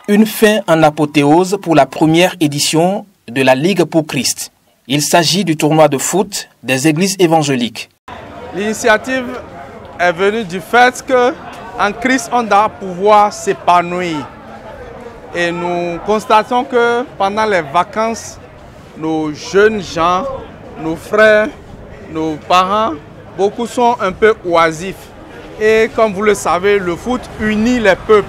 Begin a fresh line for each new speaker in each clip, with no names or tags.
Une fin en apothéose pour la première édition de la Ligue pour Christ. Il s'agit du tournoi de foot des églises évangéliques.
L'initiative est venue du fait qu'en Christ, on doit pouvoir s'épanouir. Et nous constatons que pendant les vacances, nos jeunes gens, nos frères, nos parents, beaucoup sont un peu oisifs. Et comme vous le savez, le foot unit les peuples.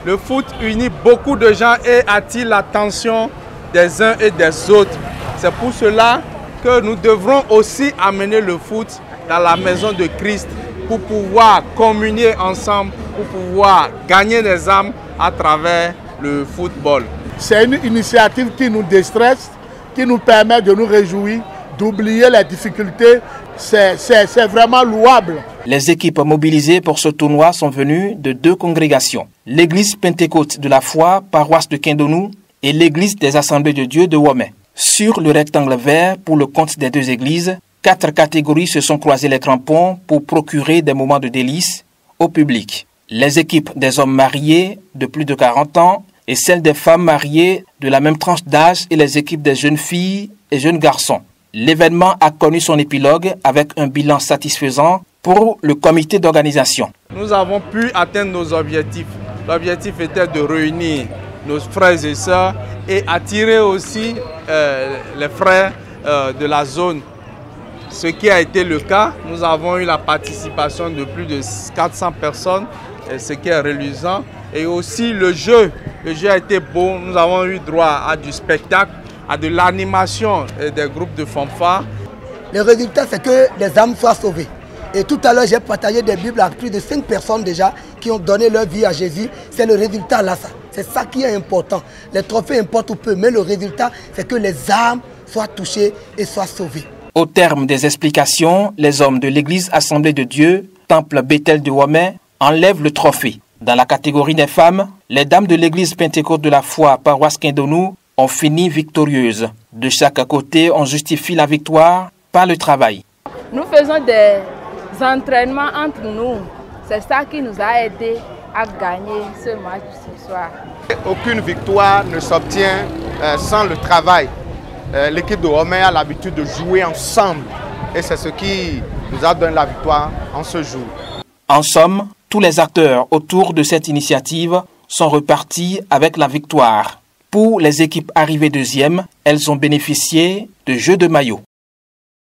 Le foot unit beaucoup de gens et attire l'attention des uns et des autres. C'est pour cela que nous devrons aussi amener le foot dans la maison de Christ pour pouvoir communier ensemble, pour pouvoir gagner des âmes à travers le football.
C'est une initiative qui nous déstresse, qui nous permet de nous réjouir, d'oublier les difficultés. C'est vraiment louable.
Les équipes mobilisées pour ce tournoi sont venues de 2 congrégations. L'église Pentecôte de la foi, paroisse de Kindonou, et l'église des Assemblées de Dieu de Womé. Sur le rectangle vert, pour le compte des 2 églises, 4 catégories se sont croisées les crampons pour procurer des moments de délice au public. Les équipes des hommes mariés de plus de 40 ans et celles des femmes mariées de la même tranche d'âge et les équipes des jeunes filles et jeunes garçons. L'événement a connu son épilogue avec un bilan satisfaisant pour le comité d'organisation.
Nous avons pu atteindre nos objectifs. L'objectif était de réunir nos frères et sœurs et attirer aussi les frères de la zone. Ce qui a été le cas, nous avons eu la participation de plus de 400 personnes, ce qui est reluisant. Et aussi le jeu a été beau, nous avons eu droit à du spectacle, à de l'animation des groupes de fanfares.
Le résultat, c'est que les âmes soient sauvées. Et tout à l'heure, j'ai partagé des Bibles à plus de 5 personnes déjà qui ont donné leur vie à Jésus. C'est le résultat là, ça. C'est ça qui est important. Les trophées importent ou peu, mais le résultat, c'est que les âmes soient touchées et soient sauvées.
Au terme des explications, les hommes de l'église Assemblée de Dieu, Temple Bethel de Womé, enlèvent le trophée. Dans la catégorie des femmes, les dames de l'église Pentecôte de la foi, paroisse Kindonou, ont fini victorieuses. De chaque côté, on justifie la victoire par le travail.
Nous faisons des entraînements entre nous. C'est ça qui nous a aidés à gagner ce match ce soir.
Aucune victoire ne s'obtient sans le travail. L'équipe de Womé a l'habitude de jouer ensemble et c'est ce qui nous a donné la victoire en ce jour.
En somme, tous les acteurs autour de cette initiative sont repartis avec la victoire. Pour les équipes arrivées deuxièmes, elles ont bénéficié de jeux de maillot.